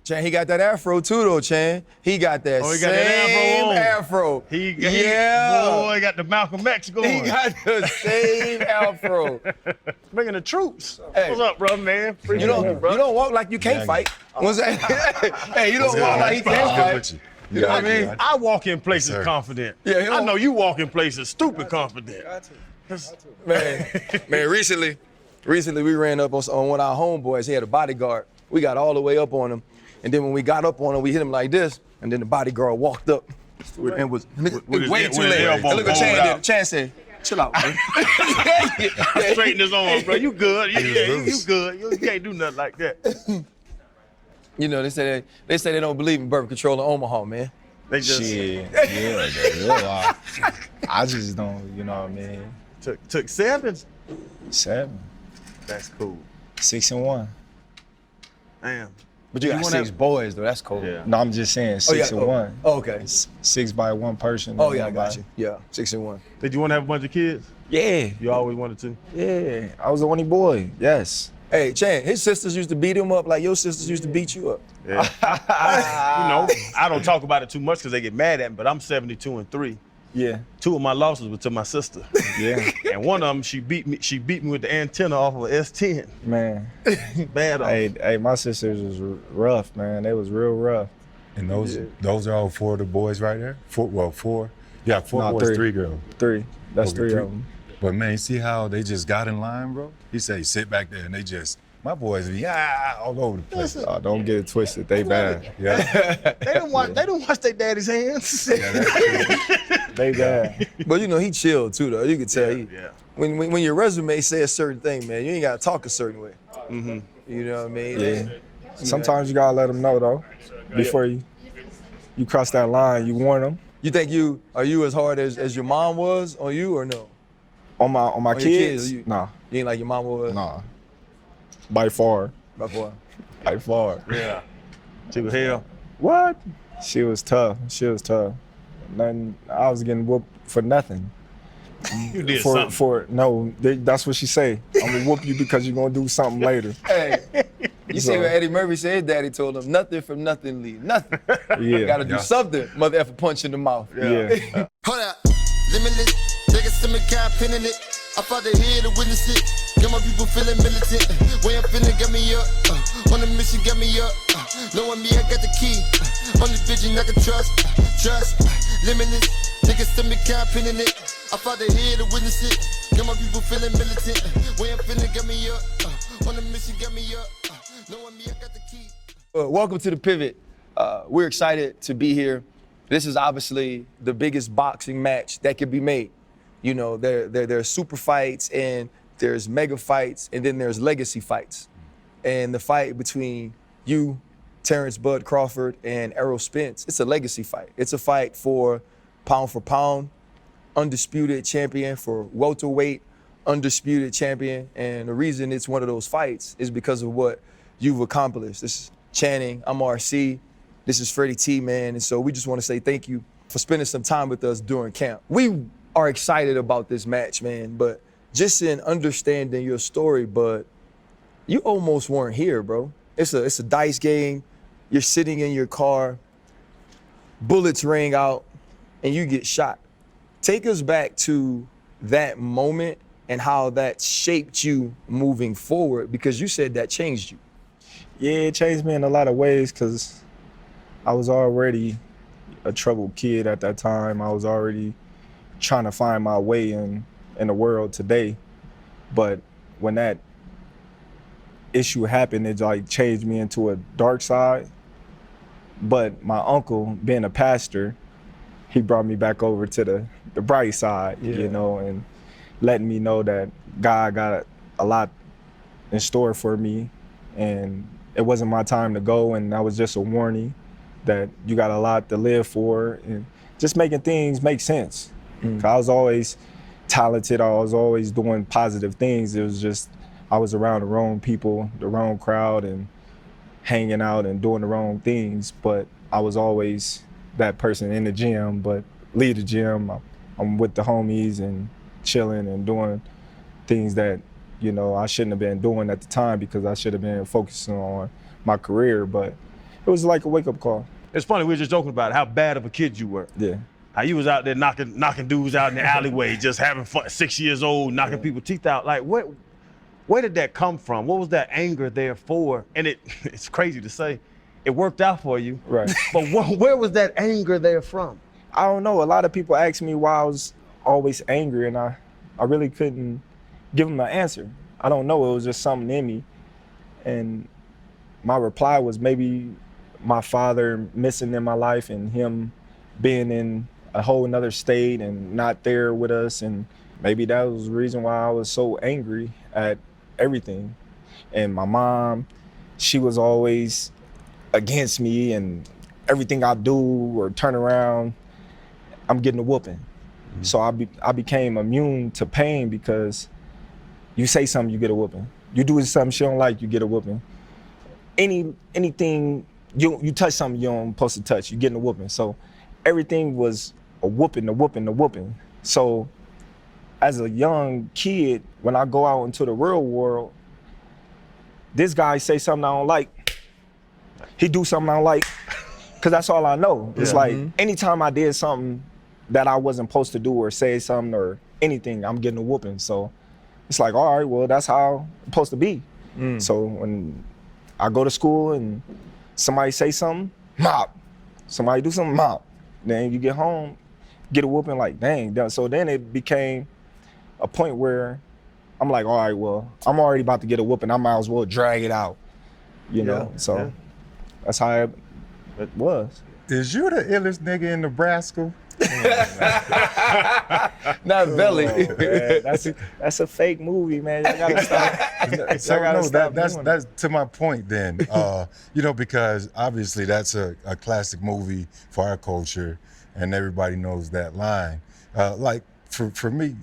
Chan, he got that afro too, though, Chan. He got that same afro. He got the Malcolm X going. He got the same afro. Bringing the troops. Hey. What's up, bro, man? You don't walk like you can't fight. What's that? Hey, you don't walk like you can't fight. You know what I mean? I walk in places confident. Yeah, I know you walk in places stupid confident. Man, recently we ran up on one of our homeboys. He had a bodyguard. We got all the way up on him. And then when we got up on him, we hit him like this. And then the bodyguard walked up and was way too late. And look what Chan did. Chan said, chill out, man. Straighten his arms, bro. You good. You good. You can't do nothing like that. You know, they say they don't believe in birth control in Omaha, man. They just I just don't, you know what I mean? Took 7? 7. That's cool. 6 and 1. Damn. But you got 6 boys, though. That's cool. Yeah. No, I'm just saying 6 and 1. Oh, okay. 6 by one person. Oh, yeah, I got you. Yeah, 6 and 1. Did you want to have a bunch of kids? Yeah. You always wanted to? Yeah. I was the only boy. Yes. Hey, Chan, his sisters used to beat him up like your sisters used to beat you up. Yeah. You know, I don't talk about it too much because they get mad at me, but I'm 72-3. Yeah. 2 of my losses were to my sister. Yeah. And one of them, she beat me with the antenna off of a S10. Man. Bad off. Hey, my sisters was rough, man. They was real rough. And those are all 4 of the boys right there? 4? Yeah, 4 boys, 3 girls. 3. That's 3 of them. But man, you see how they just got in line, bro? He said, sit back there, and they just, my boys be all over the place. Oh, don't get it twisted. They bad. Yeah. They don't wash their daddy's hands. They bad. But you know, he chilled too, though. You could tell. Yeah. When your resume says a certain thing, man, you ain't gotta talk a certain way. Mm-hmm. You know what I mean? Yeah. Sometimes you gotta let them know though, before you cross that line. You warn them. You think are you as hard as your mom was on you or no? On my kids? Nah. You ain't like your mom was? Nah. By far. By far. By far. Yeah. She was hell. What? She was tough. Nothing. I was getting whooped for nothing. You did something. That's what she say. I'm gonna whoop you because you're gonna do something later. Hey, you see what Eddie Murphy said? Daddy told him, nothing from nothing leave nothing. Yeah. You gotta do something, mother effer punch in the mouth. Yeah. Hold up, limitless, take a stomach kind pinning it. I fought the head to witness it. Got my people feeling militant. Way I'm finna get me up. On the mission, get me up. Knowing me, I got the key. Only vision I can trust. Limitless, take a stomach kind pinning it. I fought the head to witness it. Got my people feeling militant. Way I'm finna get me up. On the mission, get me up. Knowing me, I got the key. Welcome to the Pivot. We're excited to be here. This is obviously the biggest boxing match that could be made. You know, there are super fights and there's mega fights and then there's legacy fights. And the fight between you, Terence Bud Crawford, and Errol Spence, it's a legacy fight. It's a fight for pound, undisputed champion, for welterweight, undisputed champion. And the reason it's one of those fights is because of what you've accomplished. This is Channing, I'm RC, this is Freddie T, man. And so we just want to say thank you for spending some time with us during camp. We are excited about this match, man, but just in understanding your story, but you almost weren't here, bro. It's a dice game. You're sitting in your car, bullets ring out, and you get shot. Take us back to that moment and how that shaped you moving forward, because you said that changed you. Yeah, it changed me in a lot of ways because I was already a troubled kid at that time. I was already trying to find my way in the world today. But when that issue happened, it like changed me into a dark side. But my uncle, being a pastor, he brought me back over to the bright side, you know, and letting me know that God got a lot in store for me, and it wasn't my time to go, and that was just a warning that you got a lot to live for, and just making things make sense. I was always talented, I was always doing positive things. It was just, I was around the wrong people, the wrong crowd, and hanging out and doing the wrong things, but I was always that person in the gym, but leave the gym, I'm with the homies and chilling and doing things that, you know, I shouldn't have been doing at the time because I should have been focusing on my career. But It was like a wake-up call. It's funny, we were just joking about how bad of a kid you were. Yeah. How you was out there knocking dudes out in the alleyway, just having fun, 6 years old, knocking people's teeth out. Like, where did that come from? What was that anger there for? And it's crazy to say, it worked out for you. Right. But where was that anger there from? I don't know. A lot of people ask me why I was always angry, and I really couldn't give them an answer. I don't know. It was just something in me. And my reply was maybe my father missing in my life and him being in a whole another state and not there with us. And maybe that was the reason why I was so angry at everything. And my mom, she was always against me, and everything I do or turn around, I'm getting a whooping. Mm-hmm. So I became immune to pain because you say something, you get a whooping. You do something she don't like, you get a whooping. Anything, you touch something you don't supposed to touch, you getting a whooping. So everything was a whooping. So as a young kid, when I go out into the real world, this guy say something I don't like, he do something I don't like, because that's all I know. It's like anytime I did something that I wasn't supposed to do or say something or anything, I'm getting a whooping. So it's like, all right, well, that's how it's supposed to be. So when I go to school and somebody say something, mop. Somebody do something, mop. Then you get home, get a whooping like, dang. So then it became a point where I'm like, all right, well, I'm already about to get a whooping. I might as well drag it out, you know? So that's how it was. Is you the illest nigga in Nebraska? Not Belly. That's a fake movie, man. You gotta stop. So no, that's to my point then. You know, because obviously that's a classic movie for our culture, and everybody knows that line. Like for me,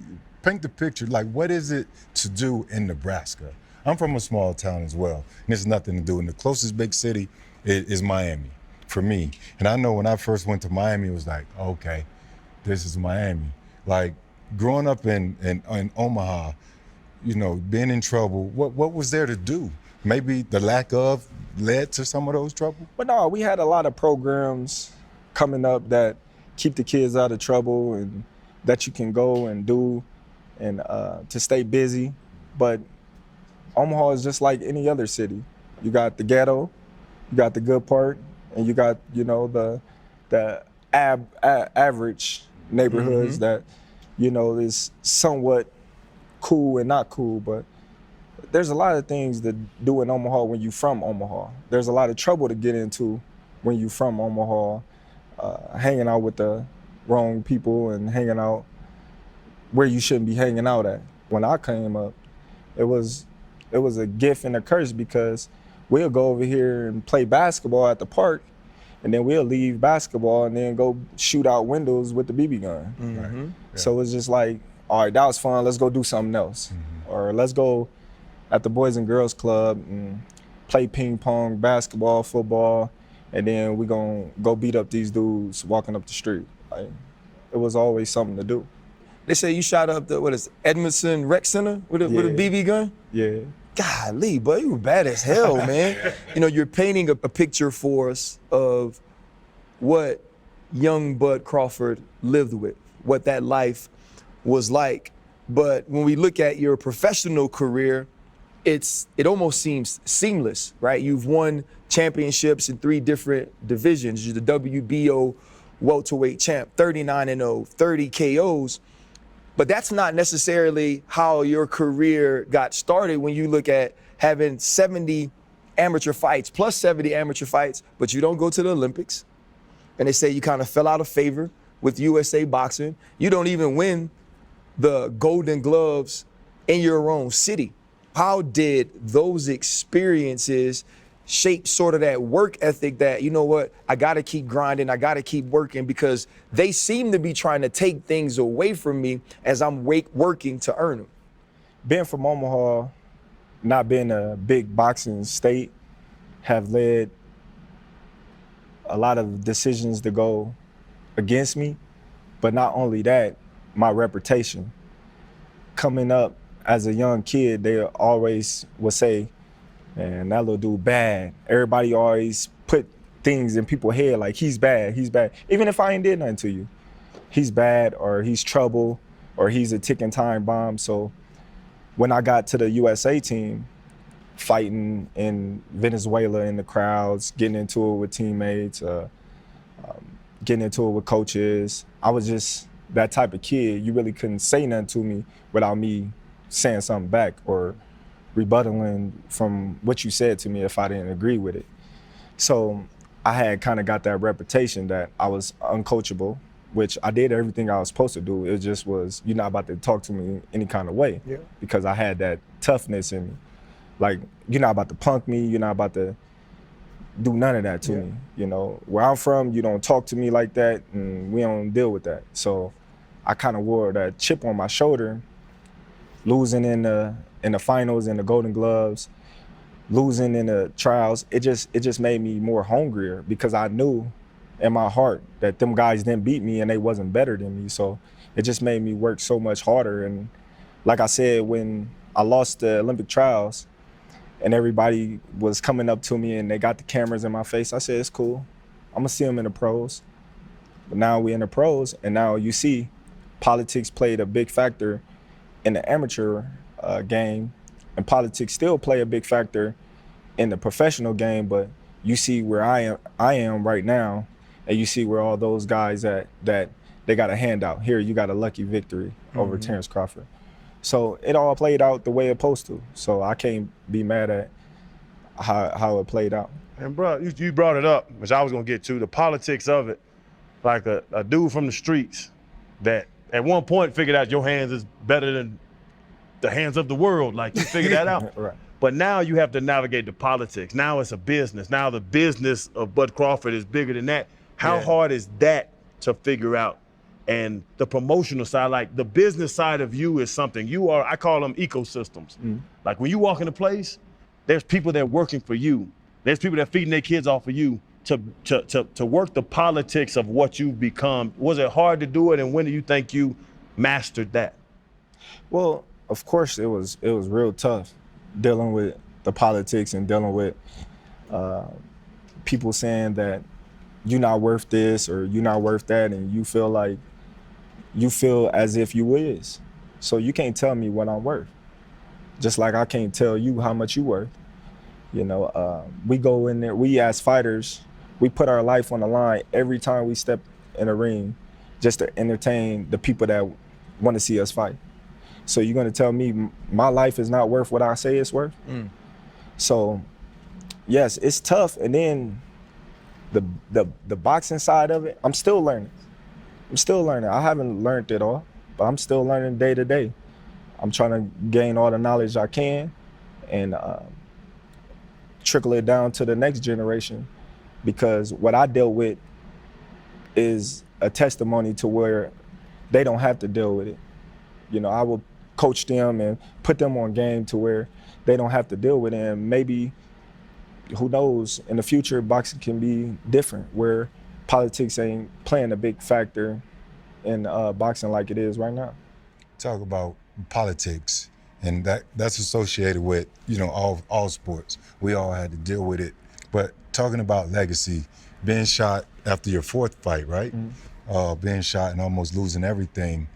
paint the picture. Like, what is it to do in Nebraska? I'm from a small town as well, and there's nothing to do. And the closest big city is Miami for me. And I know when I first went to Miami, it was like, okay, this is Miami. Like growing up in Omaha, you know, being in trouble, what was there to do? Maybe the lack of led to some of those trouble? But no, we had a lot of programs coming up that keep the kids out of trouble and that you can go and do and to stay busy. But Omaha is just like any other city. You got the ghetto, you got the good part, and you got, you know, the average neighborhoods that, you know, is somewhat cool and not cool. But there's a lot of things to do in Omaha when you're from Omaha. There's a lot of trouble to get into when you're from Omaha, hanging out with the wrong people and hanging out where you shouldn't be hanging out at. When I came up, it was a gift and a curse, because we'll go over here and play basketball at the park, and then we'll leave basketball and then go shoot out windows with the BB gun. Right. Yeah. So it's just like, all right, that was fun, let's go do something else. Or let's go at the Boys and Girls Club and play ping pong, basketball, football, and then we gonna go beat up these dudes walking up the street. Like, it was always something to do. They say you shot up the Edmondson Rec Center with a BB gun? Yeah. Golly, boy, you were bad as hell, man. You know, you're painting a picture for us of what young Bud Crawford lived with, what that life was like. But when we look at your professional career, it almost seems seamless, right? You've won championships in 3 different divisions. You're the WBO welterweight champ, 39-0, 30 KOs. But that's not necessarily how your career got started when you look at having 70 amateur fights, plus 70 amateur fights, but you don't go to the Olympics. And they say you kind of fell out of favor with USA Boxing. You don't even win the Golden Gloves in your own city. How did those experiences shape sort of that work ethic that, you know what, I gotta keep grinding, I gotta keep working, because they seem to be trying to take things away from me as I'm working to earn them? Being from Omaha, not being a big boxing state, have led a lot of decisions to go against me. But not only that, my reputation. Coming up as a young kid, they always would say, man, that little dude bad. Everybody always put things in people's head like he's bad. Even if I ain't did nothing to you, he's bad or he's trouble or he's a ticking time bomb. So when I got to the USA team, fighting in Venezuela in the crowds, getting into it with teammates, getting into it with coaches, I was just that type of kid. You really couldn't say nothing to me without me saying something back or rebuttaling from what you said to me if I didn't agree with it. So I had kind of got that reputation that I was uncoachable, which I did everything I was supposed to do. It just was, you're not about to talk to me any kind of way, because I had that toughness in me. Like, you're not about to punk me, you're not about to do none of that to me. You know, where I'm from, you don't talk to me like that, and we don't deal with that. So I kind of wore that chip on my shoulder, losing in the finals and the Golden Gloves, losing in the trials. It just made me more hungrier, because I knew in my heart that them guys didn't beat me and they wasn't better than me. So it just made me work so much harder. And like I said, when I lost the Olympic trials and everybody was coming up to me and they got the cameras in my face, I said, it's cool. I'm gonna see them in the pros. But now we in the pros, and now you see politics played a big factor in the amateur game, and politics still play a big factor in the professional game. But you see where I am right now, and you see where all those guys that they got a handout. Here, you got a lucky victory over Terence Crawford. So it all played out the way it's supposed to. So I can't be mad at how it played out. And bro, you brought it up, which I was gonna get to, the politics of it. Like a dude from the streets that at one point figured out your hands is better than the hands of the world. Like, you figured that out. Right. But now you have to navigate the politics. Now it's a business. Now the business of Bud Crawford is bigger than that. How hard is that to figure out? And the promotional side, like the business side of you is something you are, I call them ecosystems. Like when you walk in a place, there's people that are working for you. There's people that are feeding their kids off of you to work the politics of what you've become. Was it hard to do it, and when do you think you mastered that? Well, of course it was real tough dealing with the politics and dealing with people saying that you're not worth this or you're not worth that, and you feel as if you is. So you can't tell me what I'm worth. Just like I can't tell you how much you worth. You know, we go in there, we as fighters, we put our life on the line every time we step in a ring just to entertain the people that want to see us fight. So you're gonna tell me my life is not worth what I say it's worth? So yes, it's tough. And then the boxing side of it, I'm still learning. I haven't learned it all, but I'm still learning day to day. I'm trying to gain all the knowledge I can and trickle it down to the next generation, because what I dealt with is a testimony to where they don't have to deal with it. You know, I will coach them and put them on game to where they don't have to deal with it. And maybe, who knows, in the future, boxing can be different, where politics ain't playing a big factor in boxing like it is right now. Talk about politics, and that's associated with, you know, all sports. We all had to deal with it. But talking about legacy, being shot after your fourth fight, right? Being shot and almost losing everything.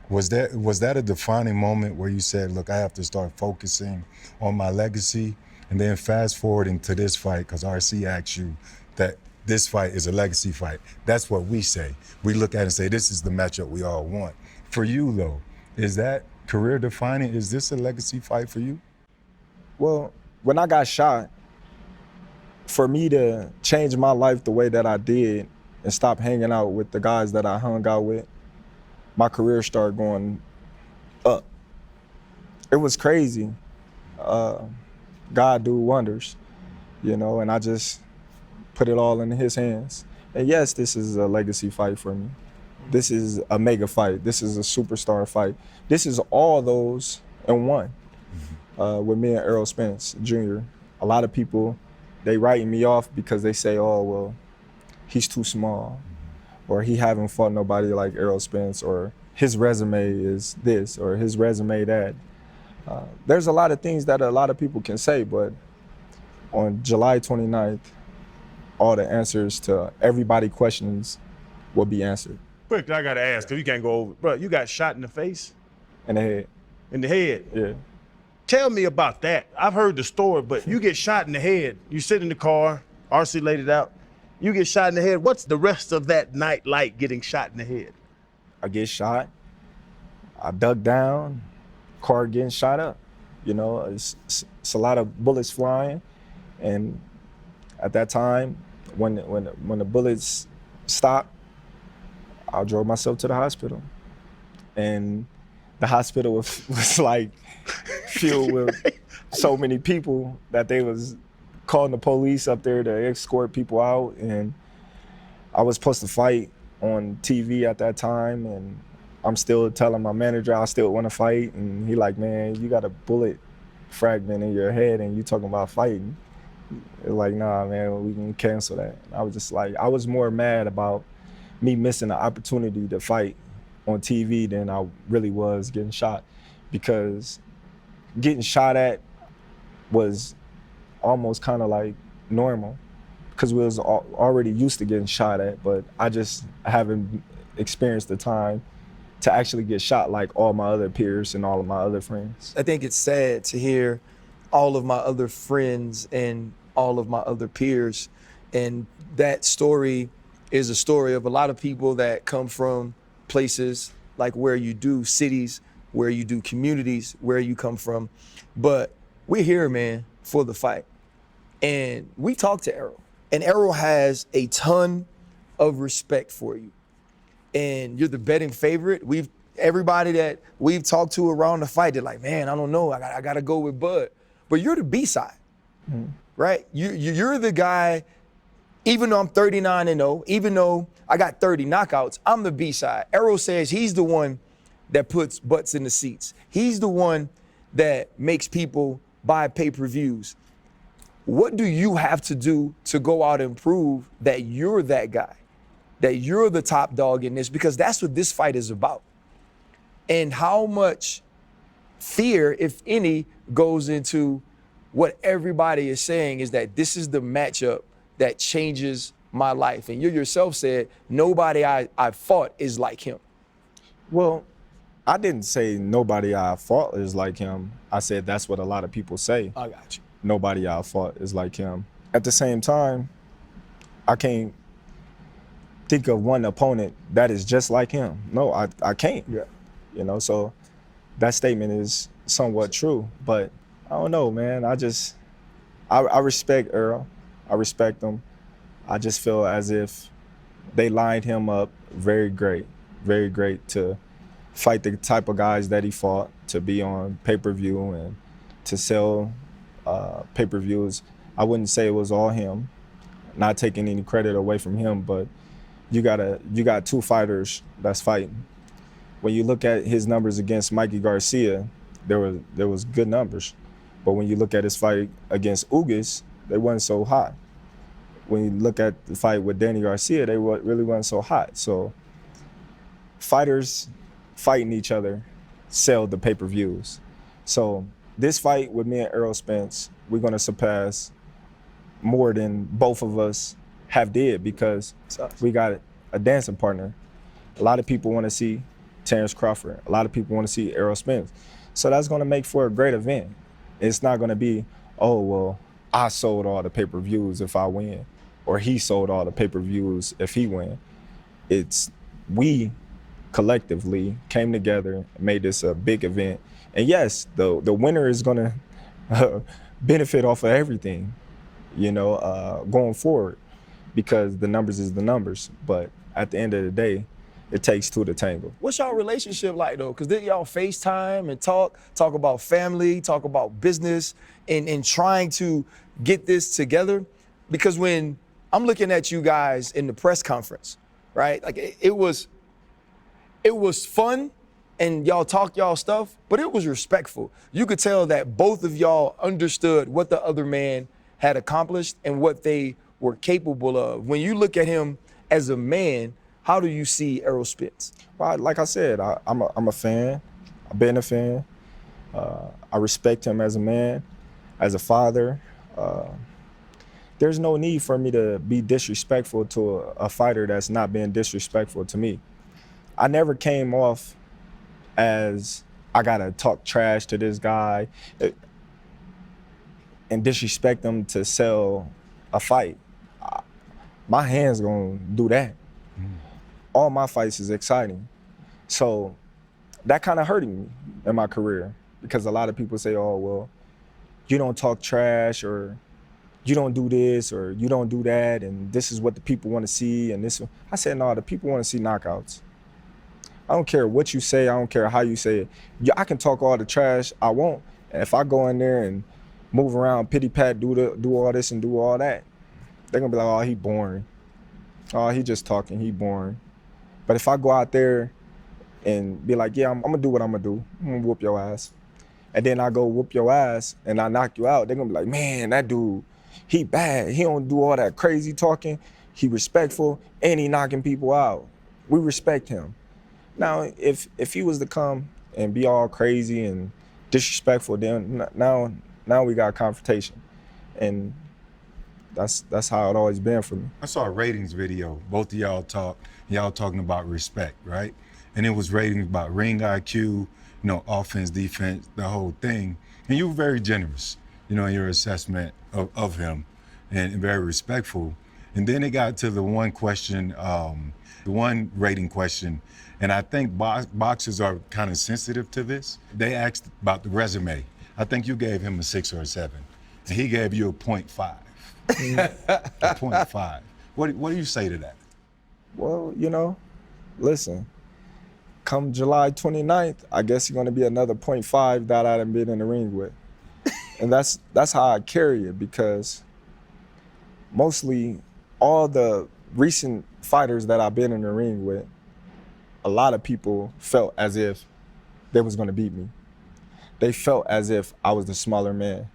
Was that a defining moment where you said, look, I have to start focusing on my legacy? And then fast forwarding to this fight, because RC asked you that this fight is a legacy fight. That's what we say. We look at it and say, this is the matchup we all want. For you though, is that career defining? Is this a legacy fight for you? Well, when I got shot, for me to change my life the way that I did and stop hanging out with the guys that I hung out with, my career started going up. It was crazy. God do wonders, you know, and I just put it all in his hands. And yes, this is a legacy fight for me. This is a mega fight. This is a superstar fight. This is all those in one with me and Errol Spence Jr. A lot of people, they writing me off because they say, oh, well, he's too small, or he haven't fought nobody like Errol Spence, or his resume is this, or his resume that. There's a lot of things that a lot of people can say, but on July 29th, all the answers to everybody's questions will be answered. Quick, I gotta ask, cause you can't go over. Bro, you got shot in the face? In the head, In the head? yeah. Tell me about that. I've heard the story, but you get shot in the head. You sit in the car, RC laid it out. You get shot in the head. What's the rest of that night like getting shot in the head? I get shot, I duck down, car getting shot up. You know, it's a lot of bullets flying. And at that time, when the bullets stopped, I drove myself to the hospital. And the hospital was like filled with so many people that they was calling the police up there to escort people out. And I was supposed to fight on TV at that time, and I'm still telling my manager I still want to fight, and he like, man, you got a bullet fragment in your head and you talking about fighting. It's like, nah, man, we can cancel that. I was just like, I was more mad about me missing the opportunity to fight on TV than I really was getting shot, because getting shot at was almost kind of like normal, because we was already used to getting shot at, but I just haven't experienced the time to actually get shot like all my other peers and all of my other friends. I think it's sad to hear all of my other friends and all of my other peers. And that story is a story of a lot of people that come from places like where you do, cities, where you do, communities, where you come from. But we're here, man, for the fight. And we talked to Errol, and Errol has a ton of respect for you. And you're the betting favorite. Everybody that we've talked to around the fight, they're like, man, I don't know, I gotta go with Bud. But you're the B-side, right? You're the guy, even though I'm 39-0, even though I got 30 knockouts, I'm the B-side. Errol says he's the one that puts butts in the seats. He's the one that makes people buy pay-per-views. What do you have to do to go out and prove that you're that guy, that you're the top dog in this? Because that's what this fight is about. And how much fear, if any, goes into what everybody is saying is that this is the matchup that changes my life. And you yourself said, nobody I fought is like him. Well, I didn't say nobody I fought is like him. I said that's what a lot of people say. I got you. Nobody I fought is like him. At the same time, I can't think of one opponent that is just like him. No, I can't. Yeah. You know, so that statement is somewhat true. But I don't know, man. I respect Earl. I respect him. I just feel as if they lined him up very great to fight the type of guys that he fought, to be on pay-per-view and to sell pay-per-views. I wouldn't say it was all him, not taking any credit away from him, but you got two fighters that's fighting. When you look at his numbers against Mikey Garcia, there was good numbers. But when you look at his fight against Ugas, they wasn't so hot. When you look at the fight with Danny Garcia, they really wasn't so hot. So fighters fighting each other sell the pay-per-views. So this fight with me and Errol Spence, we're gonna surpass more than both of us have did, because we got a dancing partner. A lot of people wanna see Terence Crawford. A lot of people wanna see Errol Spence. So that's gonna make for a great event. It's not gonna be, oh, well, I sold all the pay-per-views if I win, or he sold all the pay-per-views if he win. It's we collectively came together and made this a big event. And yes, the winner is gonna benefit off of everything, going forward, because the numbers is the numbers. But at the end of the day, it takes two to tango. What's y'all relationship like though? Because then y'all FaceTime and talk about family, talk about business, and trying to get this together. Because when I'm looking at you guys in the press conference, right? Like it was fun and y'all talk y'all stuff, but it was respectful. You could tell that both of y'all understood what the other man had accomplished and what they were capable of. When you look at him as a man, how do you see Errol Spence? Well, like I said, I'm a fan. I've been a fan. I respect him as a man, as a father. there's no need for me to be disrespectful to a fighter that's not being disrespectful to me. I never came off as I gotta talk trash to this guy and disrespect him to sell a fight. My hands gonna do that. All my fights is exciting. So that kind of hurted me in my career because a lot of people say, oh, well, you don't talk trash or you don't do this or you don't do that and this is what the people want to see and this. I said, no, the people want to see knockouts. I don't care what you say, I don't care how you say it. I can talk all the trash I want. And if I go in there and move around, pity pat, do all this and do all that, they're gonna be like, oh, he boring. Oh, he just talking, he boring. But if I go out there and be like, yeah, I'm gonna do what I'm gonna do. I'm gonna whoop your ass. And then I go whoop your ass and I knock you out, they're gonna be like, man, that dude, he bad. He don't do all that crazy talking. He respectful and he knocking people out. We respect him. Now, if he was to come and be all crazy and disrespectful, then now we got confrontation. And that's how it always been for me. I saw a ratings video. Both of y'all talking about respect, right? And it was ratings about ring IQ, offense, defense, the whole thing. And you were very generous, in your assessment of him and very respectful. And then it got to the one question, the one rating question, and I think boxers are kind of sensitive to this. They asked about the resume. I think you gave him a 6 or a 7, and he gave you a 0.5. A 0.5. What do you say to that? Well, listen, come July 29th, I guess you're gonna be another 0.5 that I done been in the ring with. And that's how I carry it, because mostly all the recent fighters that I've been in the ring with, a lot of people felt as if they was gonna beat me. They felt as if I was the smaller man.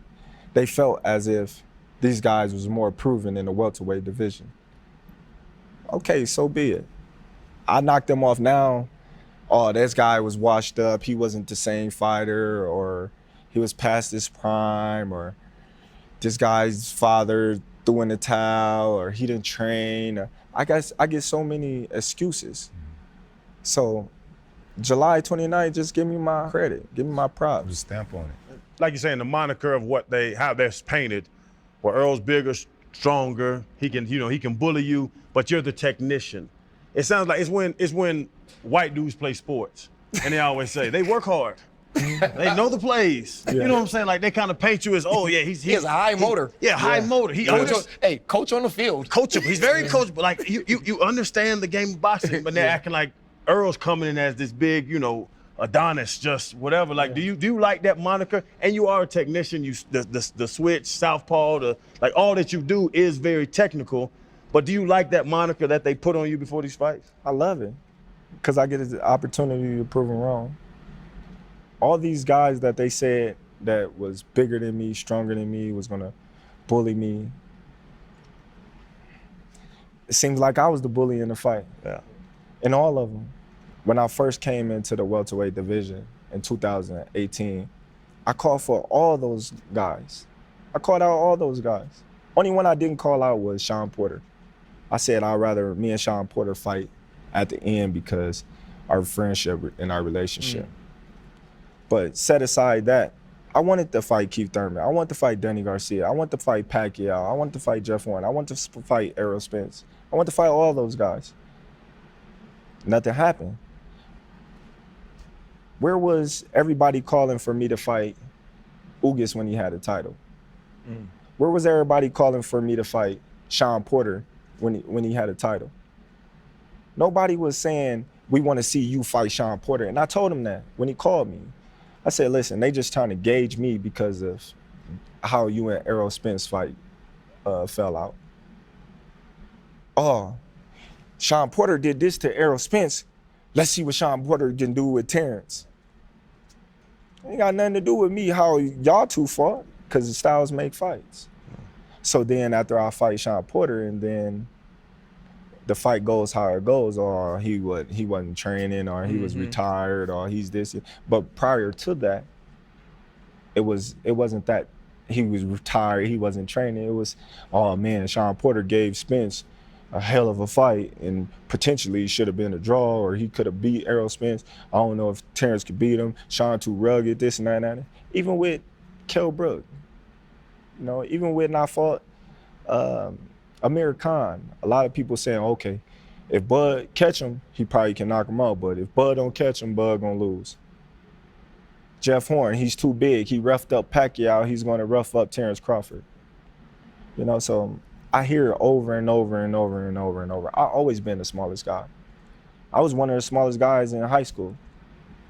They felt as if these guys was more proven in the welterweight division. Okay, so be it. I knocked them off now. Oh, this guy was washed up. He wasn't the same fighter, or he was past his prime, or this guy's father threw in the towel, or he didn't train. I get so many excuses. So July 29th, just give me my credit, give me my props. Put a stamp on it. Like you're saying, the moniker of how they're painted, where Earl's bigger, stronger, he can bully you, but you're the technician. It sounds like it's when white dudes play sports, and they always say they work hard. They know the plays. Yeah. You know what I'm saying? Like they kind of paint you as, oh yeah, he has a high motor. High motor. Coach on the field. Coachable. He's very coachable. Like you understand the game of boxing, but they're acting like Earl's coming in as this big, Adonis, just whatever. Like, do you like that moniker? And you are a technician. The switch, southpaw, all that you do is very technical. But do you like that moniker that they put on you before these fights? I love it, because I get the opportunity to prove them wrong. All these guys that they said that was bigger than me, stronger than me, was gonna bully me, it seems like I was the bully in the fight. Yeah. And all of them. When I first came into the welterweight division in 2018, I called for all those guys. I called out all those guys. Only one I didn't call out was Sean Porter. I said I'd rather me and Sean Porter fight at the end because our friendship and our relationship. But set aside that, I wanted to fight Keith Thurman. I wanted to fight Danny Garcia. I wanted to fight Pacquiao. I wanted to fight Jeff Warren. I wanted to fight Errol Spence. I wanted to fight all those guys. Nothing happened. Where was everybody calling for me to fight Ugas when he had a title? Where was everybody calling for me to fight Sean Porter when he had a title? Nobody was saying, we want to see you fight Sean Porter. And I told him that when he called me. I said, listen, they just trying to gauge me because of how you and Errol Spence fight fell out. Oh, Sean Porter did this to Errol Spence. Let's see what Sean Porter can do with Terence. It ain't got nothing to do with me, how y'all two fought, because the styles make fights. So then after I fight Sean Porter, and then the fight goes how it goes, or he wasn't training, or he was retired, or he's this. But prior to that, it wasn't that he was retired, he wasn't training. It was, oh man, Sean Porter gave Spence a hell of a fight and potentially should have been a draw, or he could have beat Errol Spence. I don't know if Terence could beat him. Sean too rugged, this and that and that. Even with Kell Brook, you know, even with I fought Amir Khan, a lot of people saying, okay, if Bud catch him, he probably can knock him out, but if Bud don't catch him, Bud gonna lose. Jeff Horn, he's too big. He roughed up Pacquiao, he's gonna rough up Terence Crawford. You know, so I hear it over and over and over and over and over. I've always been the smallest guy. I was one of the smallest guys in high school.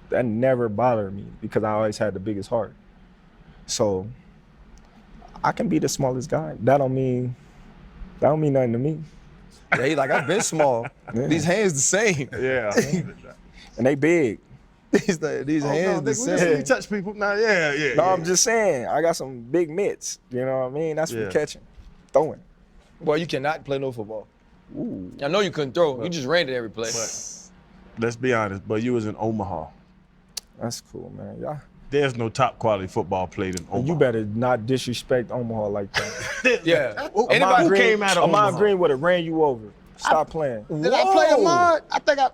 That never bothered me because I always had the biggest heart. So I can be the smallest guy. That don't mean nothing to me. Yeah, he like, I've been small. Yeah. These hands the same. Yeah. And they big. These hands the same. You touch people. Nah, yeah. No, I'm just saying, I got some big mitts. You know what I mean? That's for catching, throwing. Well, you cannot play no football. Ooh. I know you couldn't throw. You just ran it every play. Let's be honest, but you was in Omaha. That's cool, man. Yeah. There's no top quality football played in Omaha. You better not disrespect Omaha like that. Yeah. Anybody who came out of Omaha. Ahman Green would have ran you over. Stop playing. Did I play Ahman? I think I.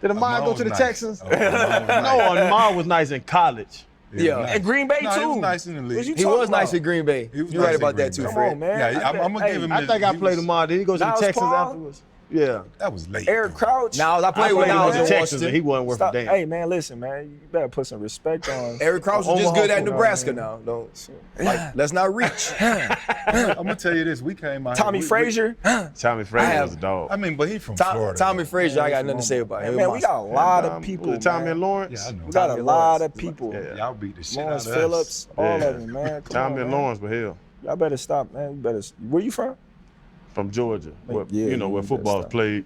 Did Ahman go to the nice. Texans? Ahman was nice. No, Ahman was nice in college. Yeah. And Green Bay, No, too. he was nice in the league. What you He talking was nice about? at Green Bay. He was You're nice right at about that Green too, Bay. Come Fred. on, man. Yeah, I'm gonna give him. I think I played Ahman. Did he go to the Niles Texans Paul? afterwards? Yeah. That was late. Eric Crouch. Now I played I with played Niles him in in Texas, and Washington. he wasn't worth Stop. a damn. Hey, man, listen, man. You better put some respect on. Eric Crouch was just Omaha good at football, Nebraska man. now. Let's not reach. I'm gonna tell you this. We came out. Tommy here, Frazier. Tommy Frazier was a dog. I mean, but he from Florida. Tommy Frazier, I got nothing to say about him. Man, we got a lot of people. Tommy man. and Lawrence. Yeah, I know. We got a Tommy lot Lawrence. of people. Yeah. Y'all beat the shit Lawrence out of Phillips, Yeah. all of them, man. Come Tommy on, and man. Lawrence, but hell, Y'all better stop, man. You better. Where you from? from Georgia, where, Yeah, you know where you football better is played.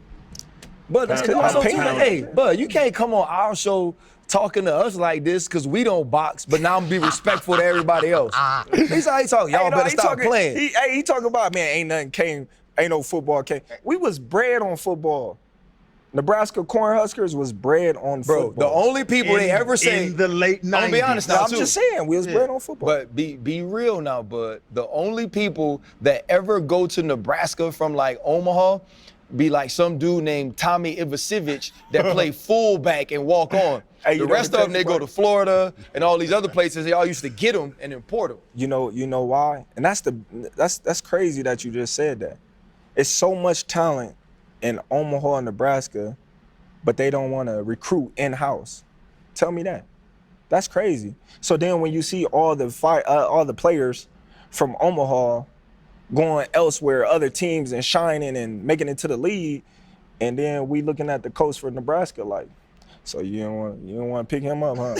But that's Pound- also pound- too, pound- hey, bud, you can't come on our show talking to us like this because we don't box, but now I'm be respectful to everybody else. This how he talk. Y'all better stop playing. He talking about, man, ain't no football came. We was bred on football. Nebraska Cornhuskers was bred on Bro, football. the only people they ever say, in the late 90s. I'm gonna be honest No, now I'm too. just saying, we was bred on football. But be real now, bud. The only people that ever go to Nebraska from like Omaha be like some dude named Tommy Ivasevich that play fullback and walk on. Hey, The rest of them, they go to Florida and all these other places. They all used to get them and import them. You know why? And that's crazy that you just said that. It's so much talent in Omaha, Nebraska, but they don't want to recruit in-house. Tell me that. That's crazy. So then when you see all the players from Omaha going elsewhere, other teams and shining and making it to the league, and then we looking at the coach for Nebraska like, so you don't want to pick him up, huh?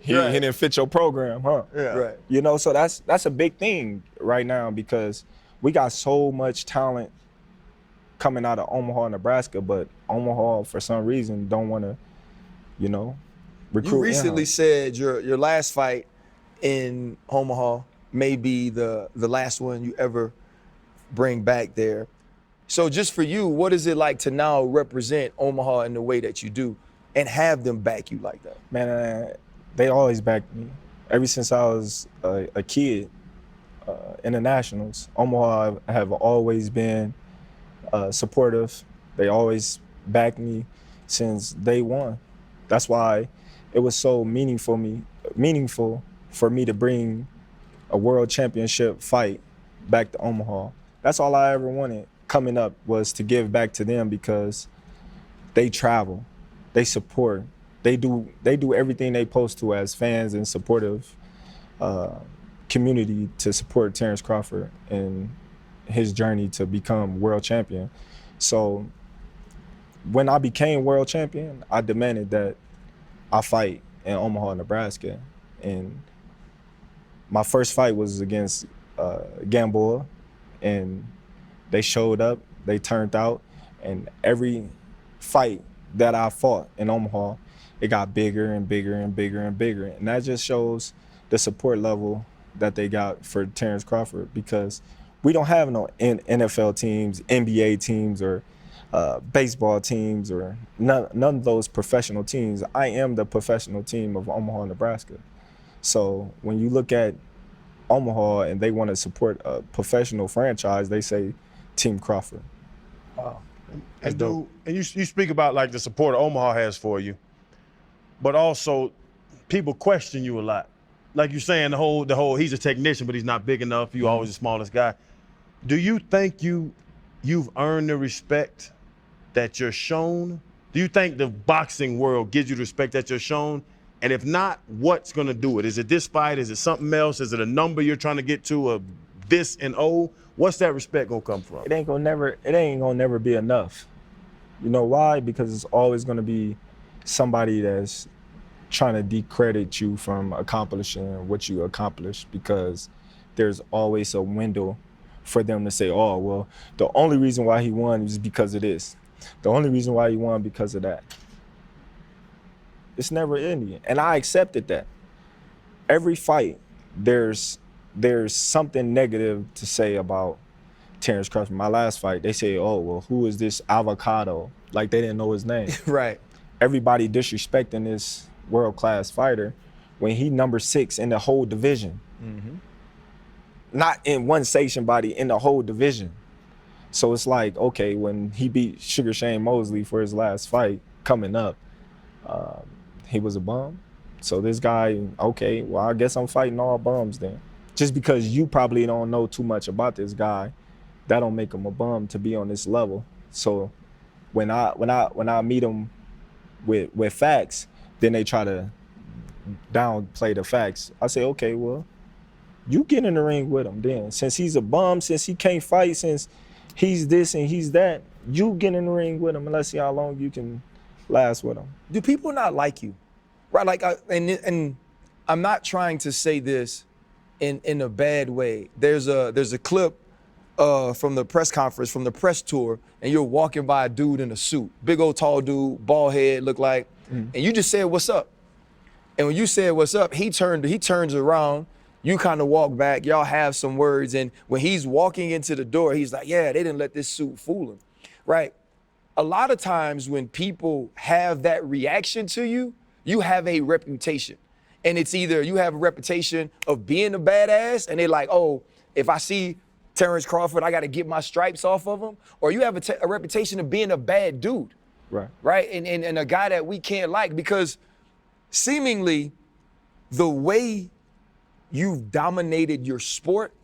he didn't fit your program, huh? Yeah. Right. You know, so that's a big thing right now because we got so much talent coming out of Omaha, Nebraska, but Omaha for some reason don't want to, recruit. You recently in-house. said your last fight in Omaha may be the last one you ever bring back there. So just for you, what is it like to now represent Omaha in the way that you do and have them back you like that? Man, they always backed me. Ever since I was a kid in the Nationals, Omaha have always been supportive. They always backed me since day one. That's why it was so meaningful for me to bring a world championship fight back to Omaha. That's all I ever wanted coming up, was to give back to them because they travel, they support, they do everything they supposed to as fans and supportive community to support Terence Crawford and his journey to become world champion. So when I became world champion, I demanded that I fight in Omaha, Nebraska. And my first fight was against Gamboa, and they showed up, they turned out, and every fight that I fought in Omaha, it got bigger and bigger and bigger and bigger. And that just shows the support level that they got for Terence Crawford, because we don't have no NFL teams, NBA teams, or baseball teams, or none of those professional teams. I am the professional team of Omaha, Nebraska. So when you look at Omaha and they want to support a professional franchise, they say Team Crawford. Wow. And dope. you speak about like the support Omaha has for you, but also people question you a lot. Like you're saying the whole he's a technician, but he's not big enough. You always the smallest guy. Do you think you've earned the respect that you're shown? Do you think the boxing world gives you the respect that you're shown? And if not, what's gonna do it? Is it this fight? Is it something else? Is it a number you're trying to get to, a this and O? What's that respect gonna come from? It ain't gonna never be enough. You know why? Because it's always gonna be somebody that's trying to discredit you from accomplishing what you accomplished, because there's always a window for them to say, oh, well, the only reason why he won is because of this. The only reason why he won because of that. It's never ending. And I accepted that. Every fight, there's something negative to say about Terence Crawford. My last fight, they say, oh, well, who is this avocado? Like they didn't know his name. Right. Everybody disrespecting this world-class fighter when he number 6 in the whole division. Mm-hmm. Not in one station body, in the whole division. So it's like, okay, when he beat Sugar Shane Mosley for his last fight coming up, he was a bum. So this guy, okay, well, I guess I'm fighting all bums then. Just because you probably don't know too much about this guy, that don't make him a bum to be on this level. So when I meet him with facts, then they try to downplay the facts. I say, okay, well, you get in the ring with him then. Since he's a bum, since he can't fight, since he's this and he's that, you get in the ring with him and let's see how long you can last with him. Do people not like you? Right, like, and I'm not trying to say this in a bad way. There's a clip from the press conference, from the press tour, and you're walking by a dude in a suit, big old tall dude, bald head, look like, and you just said, what's up? And when you said, what's up, he turns around, you kind of walk back, y'all have some words, and when he's walking into the door, he's like, yeah, they didn't let this suit fool him, right? A lot of times when people have that reaction to you, you have a reputation. And it's either you have a reputation of being a badass, and they're like, oh, if I see Terence Crawford, I got to get my stripes off of him, or you have a reputation of being a bad dude, right? And a guy that we can't like, because seemingly the way you've dominated your sport,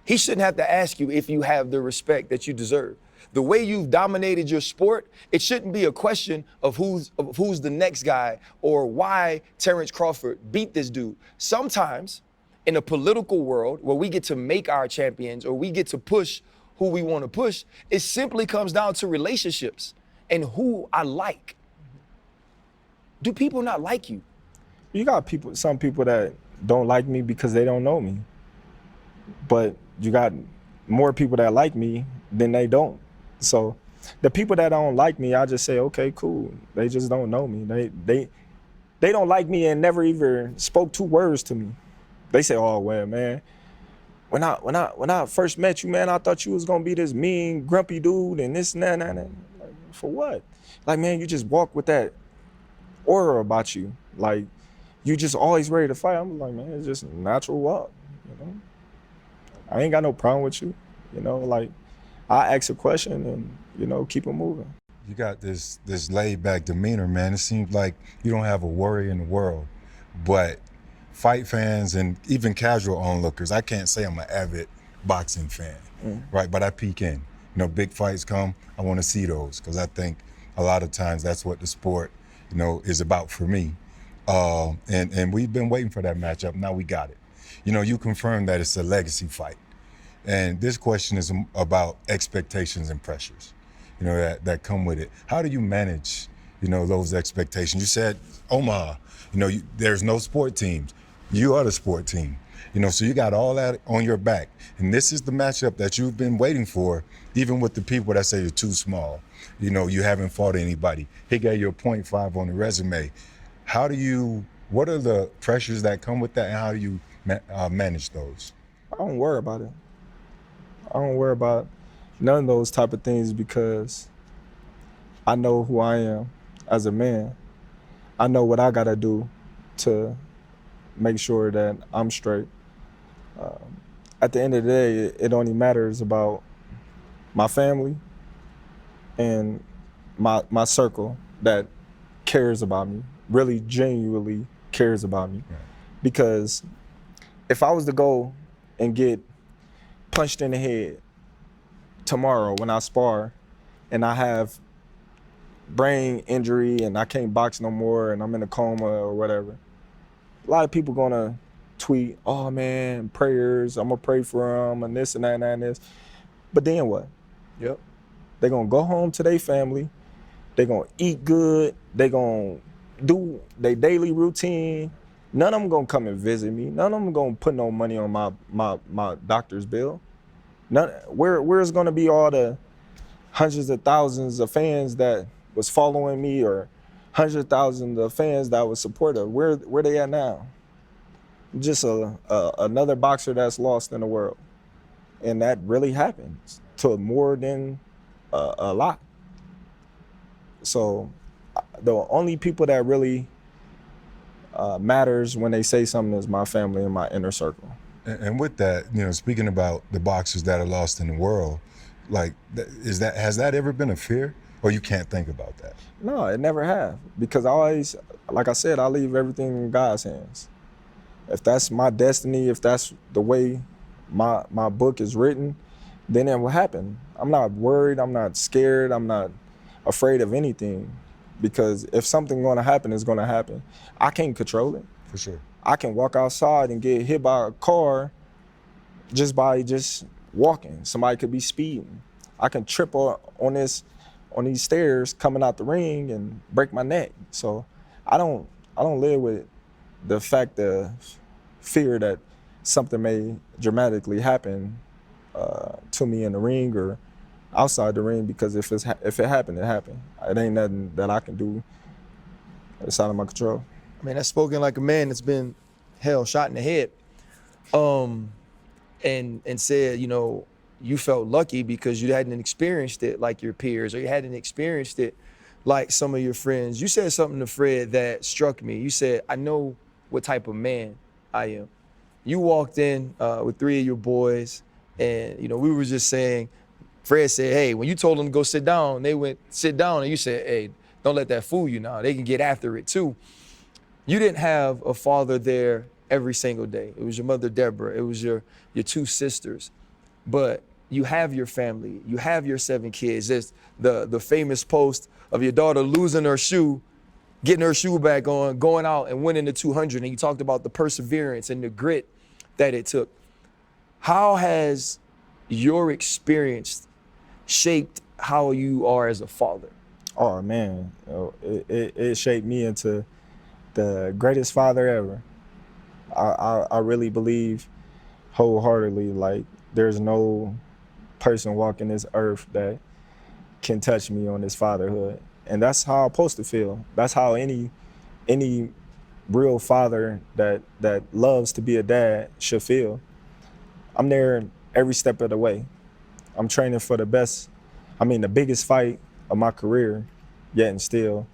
he shouldn't have to ask you if you have the respect that you deserve. The way you've dominated your sport, it shouldn't be a question of who's the next guy or why Terence Crawford beat this dude. Sometimes in a political world where we get to make our champions or we get to push who we want to push, it simply comes down to relationships and who I like. Do people not like you? You got some people that don't like me because they don't know me. But you got more people that like me than they don't. So the people that don't like me, I just say, okay, cool. They just don't know me. They don't like me and never even spoke 2 words to me. They say, oh well, man, when I first met you, man, I thought you was gonna be this mean, grumpy dude and this and that. Like, for what? Like, man, you just walk with that aura about you. Like, you just always ready to fight. I'm like, man, it's just a natural walk, you know? I ain't got no problem with you, you know, like, I ask a question and, you know, keep it moving. You got this laid back demeanor, man. It seems like you don't have a worry in the world. But fight fans and even casual onlookers, I can't say I'm an avid boxing fan, right? But I peek in. You know, big fights come, I want to see those, because I think a lot of times that's what the sport, you know, is about for me. And we've been waiting for that matchup. Now we got it. You know, you confirmed that it's a legacy fight. And this question is about expectations and pressures, you know, that come with it. How do you manage, you know, those expectations? You said Omaha, you know, there's no sport teams. You are the sport team, you know, so you got all that on your back. And this is the matchup that you've been waiting for, even with the people that say you're too small. You know, you haven't fought anybody. He gave you a .5 on the resume. What are the pressures that come with that, and how do you manage those? I don't worry about it. I don't worry about none of those type of things because I know who I am as a man. I know what I gotta do to make sure that I'm straight. At the end of the day, it only matters about my family and my circle that cares about me, really genuinely cares about me. Right. Because if I was to go and get punched in the head tomorrow when I spar and I have brain injury and I can't box no more and I'm in a coma or whatever, a lot of people gonna tweet, oh man, prayers, I'm gonna pray for them and this and that and that and this. But then what? Yep. They gonna go home to their family, they gonna eat good, they gonna do their daily routine. None of them gonna come and visit me. None of them gonna put no money on my doctor's bill. Where's gonna be all the hundreds of thousands of fans that was following me or hundreds of thousands of fans that was supportive? Where they at now? Just another boxer that's lost in the world. And that really happens to more than a lot. So the only people that really matters when they say something is my family and my inner circle. And with that, speaking about the boxers that are lost in the world, like, has that ever been a fear, or you can't think about that? No, it never have, because I always, like I said, I leave everything in God's hands. If that's my destiny, if that's the way my book is written, then it will happen. I'm not worried, I'm not scared, I'm not afraid of anything, because if something's gonna happen, it's gonna happen. I can't control it. For sure. I can walk outside and get hit by a car just by walking. Somebody could be speeding. I can trip on these stairs coming out the ring and break my neck. So I don't live with the fact of fear that something may dramatically happen to me in the ring or outside the ring, because if it happened, it happened. It ain't nothing that I can do. It's out of my control. I mean, that's spoken like a man that's been shot in the head. And said, you felt lucky because you hadn't experienced it like your peers, or you hadn't experienced it like some of your friends. You said something to Fred that struck me. You said, I know what type of man I am. You walked in with 3 of your boys, and we were just saying, Fred said, hey, when you told them to go sit down, they went sit down, and you said, hey, don't let that fool you now. They can get after it too. You didn't have a father there every single day. It was your mother, Deborah. It was your 2 sisters. But you have your family. You have your 7 kids. There's the famous post of your daughter losing her shoe, getting her shoe back on, going out and winning the 200. And you talked about the perseverance and the grit that it took. How has your experience shaped how you are as a father? Oh man, it shaped me into the greatest father ever. I really believe wholeheartedly, like, there's no person walking this earth that can touch me on this fatherhood. And that's how I'm supposed to feel. That's how any real father that loves to be a dad should feel. I'm there every step of the way. I'm training for the biggest fight of my career, yet and still.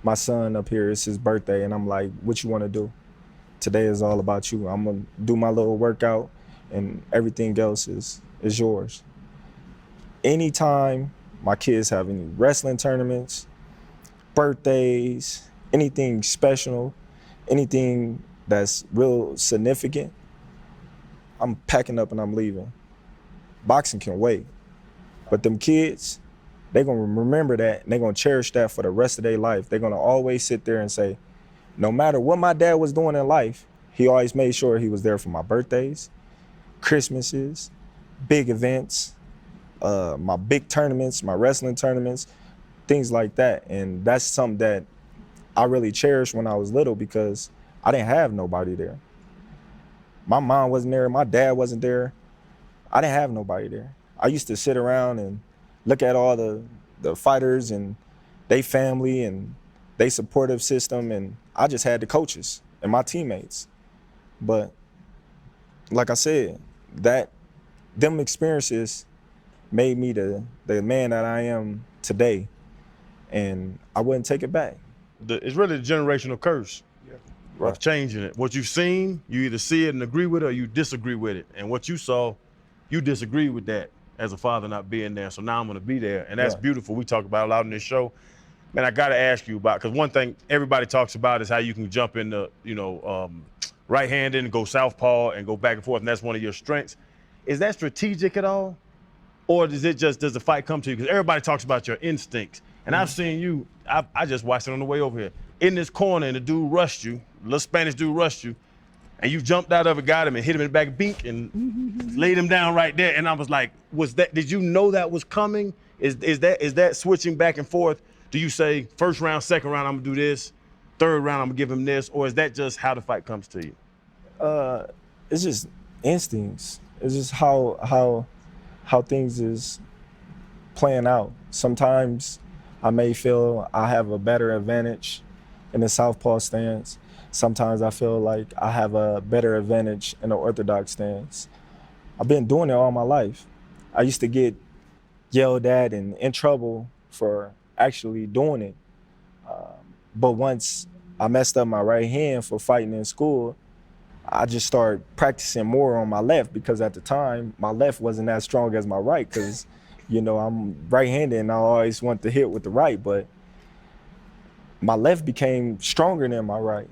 My son up here, it's his birthday, and I'm like, what you want to do? Today is all about you. I'm gonna do my little workout, and everything else is yours. Anytime my kids have any wrestling tournaments, birthdays, anything special, anything that's real significant, I'm packing up and I'm leaving. Boxing can wait, but them kids, they're gonna remember that, and they're gonna cherish that for the rest of their life. They're gonna always sit there and say, no matter what my dad was doing in life, he always made sure he was there for my birthdays, Christmases, big events, my big tournaments, my wrestling tournaments, things like that. And that's something that I really cherished when I was little, because I didn't have nobody there. My mom wasn't there, my dad wasn't there. I didn't have nobody there. I used to sit around and look at all the fighters and they family and they supportive system, and I just had the coaches and my teammates. But like I said, them experiences made me the man that I am today, and I wouldn't take it back. It's really the generational curse. of changing it. What you've seen, you either see it and agree with it or you disagree with it. And what you saw, you disagree with that as a father not being there. So now I'm gonna be there. And that's beautiful. We talk about a lot in this show. Man, I gotta ask you about, because one thing everybody talks about is how you can jump into, right-handed and go southpaw and go back and forth, and that's one of your strengths. Is that strategic at all? Or does the fight come to you? Because everybody talks about your instincts. And I've seen you, I just watched it on the way over here, in this corner, and the dude rushed you, little Spanish dude rushed you, and you jumped out of it, got him, and hit him in the back, bink, and laid him down right there. And I was like, did you know that was coming? Is that switching back and forth? Do you say, first round, second round, I'm gonna do this, third round, I'm gonna give him this, or is that just how the fight comes to you? It's just instincts. It's just how things is playing out. Sometimes I may feel I have a better advantage in the southpaw stance. Sometimes I feel like I have a better advantage in the orthodox stance. I've been doing it all my life. I used to get yelled at and in trouble for actually doing it. But once I messed up my right hand for fighting in school, I just started practicing more on my left, because at the time, my left wasn't as strong as my right, because, I'm right-handed and I always want to hit with the right, but my left became stronger than my right,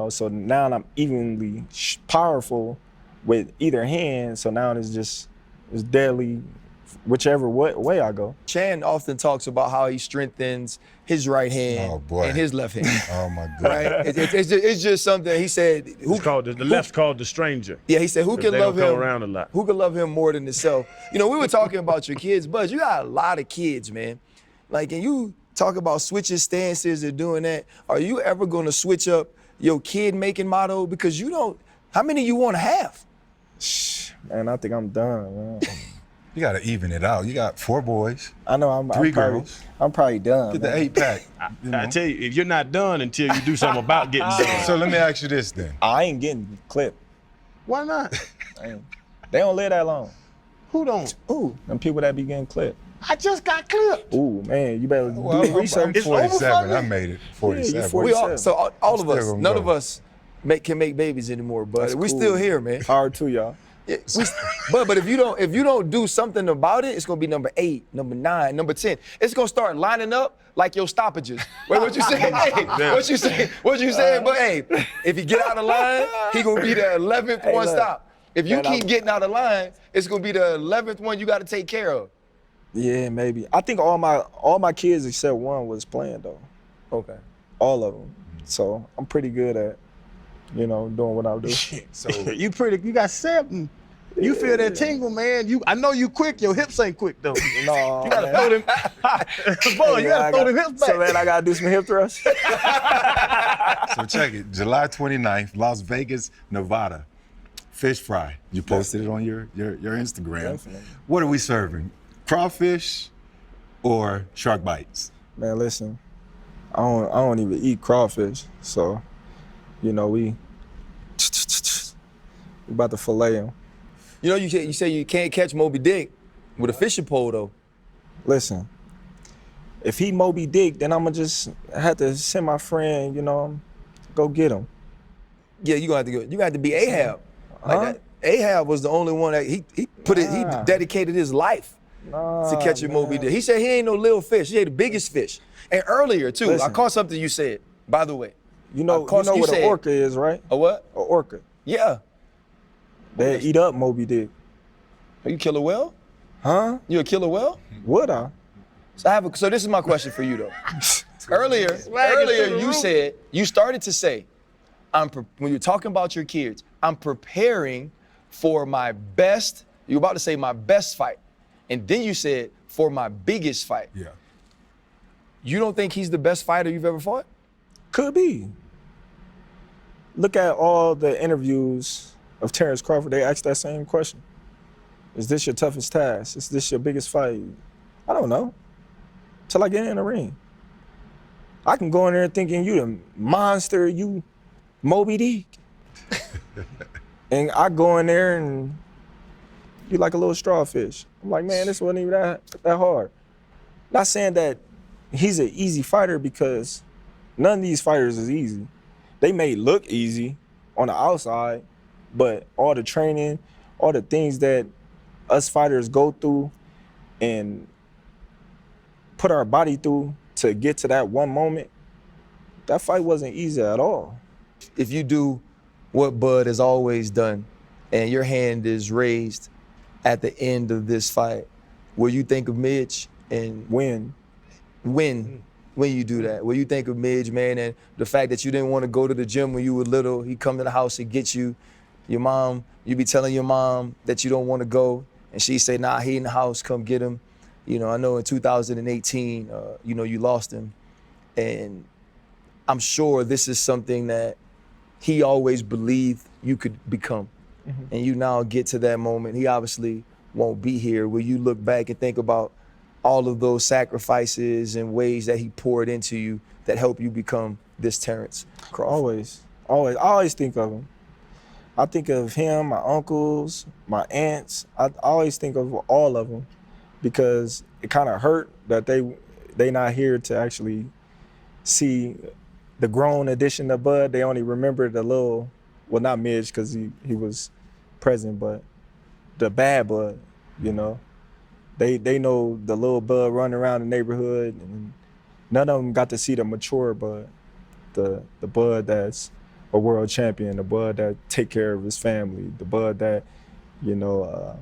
so now I'm evenly powerful with either hand, so now it's deadly whichever way I go. Chan often talks about how he strengthens his right hand and his left hand. Oh my God. Right? It's just something he said. The left's called the stranger. Yeah, he said, who can love him? Around a lot. Who can love him more than himself? We were talking about your kids, Buzz. You got a lot of kids, man. Like, and you talk about switching stances and doing that. Are you ever going to switch up your kid making motto? Because how many you want to have? Man, I think I'm done, man. You got to even it out. You got 4 boys. I know I'm girls. I'm probably done. Get the 8-pack. I tell you, if you're not done until you do something about getting done. So let me ask you this then. I ain't getting clipped. Why not? They don't live that long. Who don't? Ooh, them people that be getting clipped. I just got clipped. Ooh, man, you better Well, do the research. I'm 47. I made it. 47. you 40. So all of us, gonna none go. of us can make babies anymore, but That's we cool. still here, man. Hard to y'all. Yeah, but if you don't do something about it, it's gonna be number 8, number 9, number 10. It's gonna start lining up like your stoppages. Wait, what you say? Hey, what you say? What you saying? But hey, if you get out of line, he gonna be the 11th one look, stop. If you man, keep getting out of line, it's gonna be the 11th one you got to take care of. Yeah, maybe. I think all my kids except one was playing though. Okay. All of them. So I'm pretty good at, doing what I do. So You got 7. You feel that tingle, man. I know you quick. Your hips ain't quick though. No, You gotta throw them. Boy, you gotta throw them hips back. So man, I gotta do some hip thrusts. So check it. July 29th, Las Vegas, Nevada. Fish fry. You posted it on your Instagram. Definitely. What are we serving? Crawfish or shark bites? Man, listen, I don't even eat crawfish, so we about to fillet him. You say you can't catch Moby Dick with a fishing pole though. Listen, if he Moby Dick, then I'ma just have to send my friend, go get him. Yeah, you gonna have to go. You got to be Ahab. Huh? Like that. Ahab was the only one that he dedicated his life to catching Moby Dick. He said he ain't no little fish. He ate the biggest fish. And earlier too, Listen. I caught something you said. By the way, You know what an orca is, right? A what? An orca. Yeah. They eat up Moby Dick. Are you kill a whale? Huh? You a killer whale? Would I? So this is my question for you though. earlier you started to say, when you're talking about your kids, I'm preparing for my best. You're about to say my best fight, and then you said for my biggest fight. Yeah. You don't think he's the best fighter you've ever fought? Could be. Look at all the interviews of Terence Crawford. They asked that same question. Is this your toughest task? Is this your biggest fight? I don't know. Till I get in the ring. I can go in there thinking you the monster, you Moby Dick. And I go in there and you like a little strawfish. I'm like, man, this wasn't even that hard. Not saying that he's an easy fighter, because none of these fighters is easy. they may look easy on the outside, but all the training, all the things that us fighters go through and put our body through to get to that one moment, that fight wasn't easy at all. If you do what Bud has always done and your hand is raised at the end of this fight, will you think of Midge and When when you do that? Will you think of Midge, man, and the fact that you didn't want to go to the gym when you were little, he come to the house and get you, your mom, you be telling your mom that you don't want to go, and she say, nah, he in the house, come get him. You know, I know in 2018, you know, you lost him, and I'm sure this is something that he always believed you could become. And you now get to that moment. He obviously won't be here. Will you look back and think about all of those sacrifices and ways that he poured into you that helped you become this Terence Crawford? Always. I always think of him. I think of him, my uncles, my aunts. I always think of all of them because it kind of hurt that they not here to actually see the grown edition of Bud. They only remember the little, well, not Midge because he was present, but the bad Bud, you know. They know the little Bud running around the neighborhood, and none of them got to see the mature Bud, the Bud that's a world champion, the Bud that take care of his family, the Bud that, you know,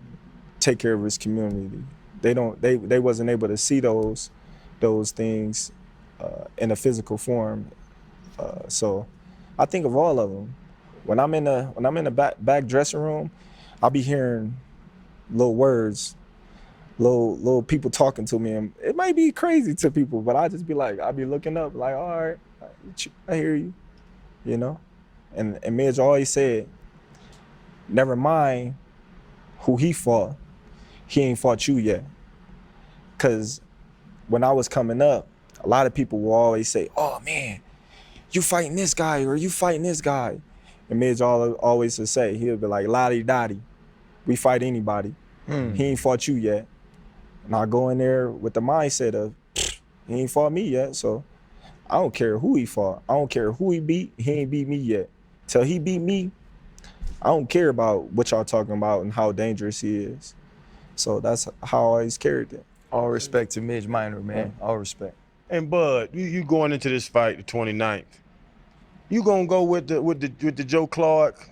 take care of his community. They wasn't able to see those things in a physical form. So I think of all of them. When I'm in the back dressing room, I'll be hearing little words, little people talking to me, and it might be crazy to people, but I just be like, I'll be looking up like, all right, I hear you, you know? And Midge always said, never mind who he fought, he ain't fought you yet. Cause when I was coming up, a lot of people will always say, oh man, you fighting this guy or you fighting this guy. And Midge always would say, he'll be like, lottie-dottie, we fight anybody. He ain't fought you yet. And I go in there with the mindset of, he ain't fought me yet, so I don't care who he fought. I don't care who he beat, he ain't beat me yet. Till he beat me, I don't care about what y'all talking about and how dangerous he is. So that's how I always carried it. All respect to Midge Minor, man. All respect. And Bud, you going into this fight the 29th, you gonna go with the Joe Clark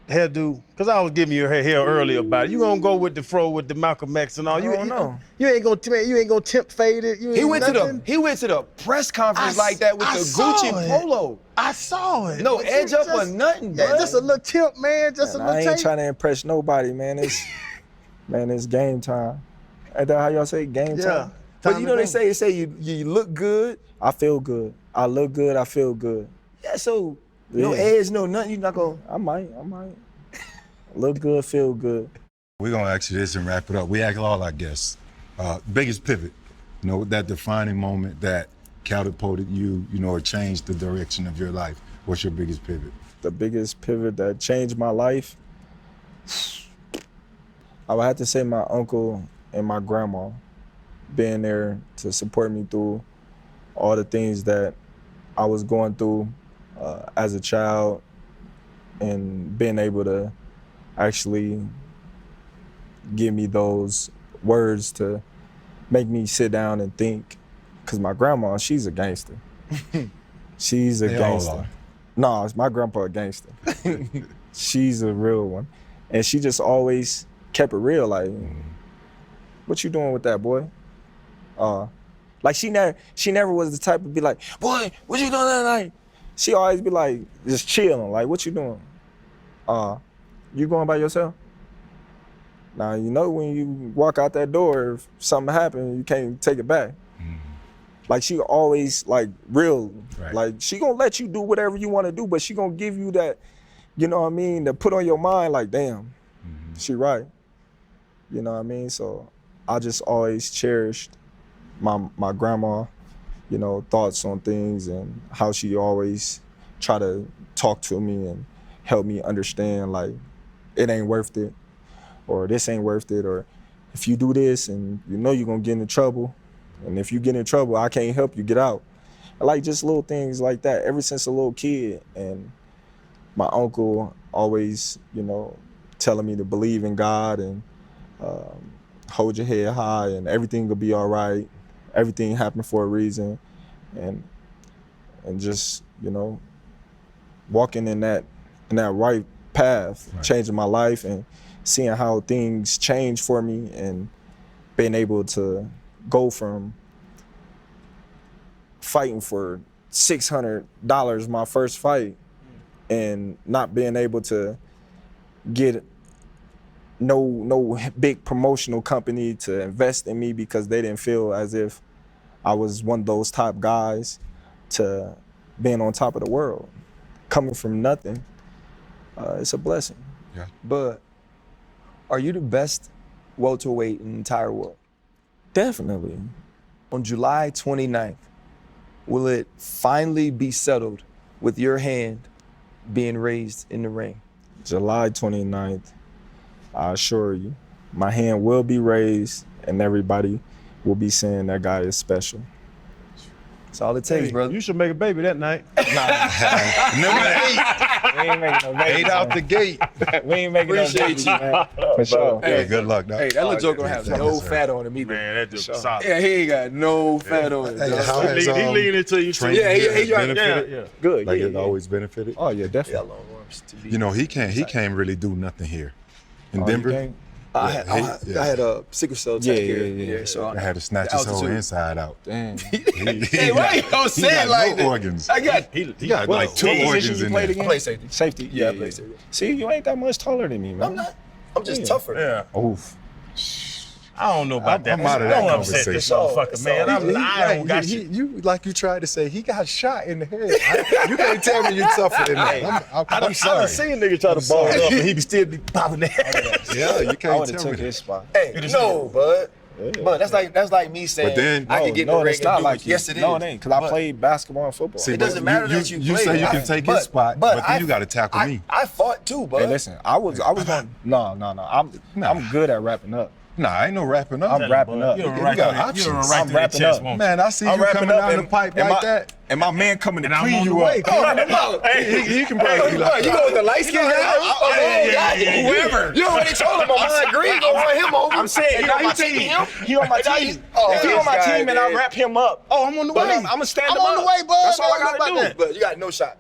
hairdo? Cause I was giving you your hair earlier about it. You gonna go with the fro with the Malcolm X and all? I don't know. You ain't gonna temp fade it. He went to the press conference like that with the Gucci polo. I saw it. No edge up or nothing, bro. Yeah, just a little tip, man. Just Man, a little I ain't tape. trying to impress nobody, man. It's game time. Ain't that how y'all say game time? But you know they say you look good. I feel good. I look good. I feel good. Yeah, so no Yeah. edge, no nothing. You're not gonna. I might. Look good, feel good. We're gonna ask you this and wrap it up. We ask all our guests, biggest pivot, you know, that defining moment that catapulted you, you know, or changed the direction of your life. What's your biggest pivot? The biggest pivot that changed my life, I would have to say my uncle and my grandma being there to support me through all the things that I was going through as a child, and being able to actually give me those words to make me sit down and think. Cause my grandma, she's a gangster. She's a They all gangster. are. No, it's my grandpa a gangster. She's a real one. And she just always kept it real, like, what you doing with that, boy? Like she never was the type to be like, boy, what you doing that night? She always be like, just chilling, like, what you doing? You going by yourself? Now, you know when you walk out that door, if something happens, you can't take it back. Like she always like real, Right. like she gonna let you do whatever you wanna do, but she gonna give you that, you know what I mean, to put on your mind like, damn, she right. You know what I mean? So I just always cherished my grandma, you know, thoughts on things and how she always try to talk to me and help me understand like it ain't worth it, or this ain't worth it, or if you do this and you know you're gonna get into trouble, and if you get in trouble, I can't help you get out. Like just little things like that ever since a little kid. And my uncle always, you know, telling me to believe in God and hold your head high and everything will be all right. Everything happened for a reason. And just, you know, walking in that right path, changing my life and seeing how things change for me and being able to go from fighting for $600 my first fight and not being able to get no big promotional company to invest in me because they didn't feel as if I was one of those top guys, to being on top of the world. Coming from nothing, it's a blessing. Yeah. But are you the best welterweight in the entire world? Definitely. On July 29th, will it finally be settled with your hand being raised in the ring? July 29th, I assure you, my hand will be raised and everybody will be saying that guy is special. That's all it takes, Hey, brother. you should make a baby that night. We ain't making no babies. 8 out the gate. We ain't making no Appreciate babies, you. man. For sure. Hey, good luck, dog. Hey, that little joke don't have Thank no you, sir. fat on him either. Man, that just solid. Yeah, he ain't got no fat on it. Hey, dog. how has, He leaning into you too. training Yeah, he here right. benefited? Yeah. Good. Like yeah, it yeah. always benefited? Oh yeah, Yeah, definitely. long arms to be. You know, he can't really do nothing here. In Oh, you Denver, can't? I had a sickle cell attack here. Yeah. So I had to snatch his whole altitude. inside out. Damn. Hey, why you don't He say got it like no that? organs. I got. He got like 2 what organs position you in played there. again? I play safety. Safety? Yeah, I play safety. See, you ain't that much taller than me, man. I'm not. I'm just Yeah. tougher. Yeah. Oof. I don't know about that. I'm out of that Don't upset this conversation. motherfucker, man. I don't got you. You like you tried to say he got shot in the head. You can't tell me you tougher than that. I'm I done sorry. seen niggas try to ball it up and he be still be popping that. Yeah, you I can't would have tell me took that. his spot. Hey, no, bud. But that's like me saying But then- I can get in the ring it's and not do like it. you. Yes, it is. No, it ain't. Because I But played basketball and football. See, It doesn't but matter that you say played. you can take his spot, but then you got to tackle me. I fought too, bud. Hey, listen, I was going. No. I'm good at wrapping up. Nah, I ain't no wrapping up. I'm wrapping up. You don't You right got to options. you don't right I'm to the wrapping chest, up. won't Man, I see I'm you wrapping coming up down the pipe and like my, that. And my man coming to And I'm clean on the you way. up. He can probably be like, You go with the light skin guy? Yeah. Whoever. You already told him on my green, go run him over. I'm saying, he on my team. He on my team. If he on my team and I wrap him up, Oh, I'm on the way. I'm going to stand I'm him on the up. way, bud. That's all I Don't know got to about do. that. But you got no shot.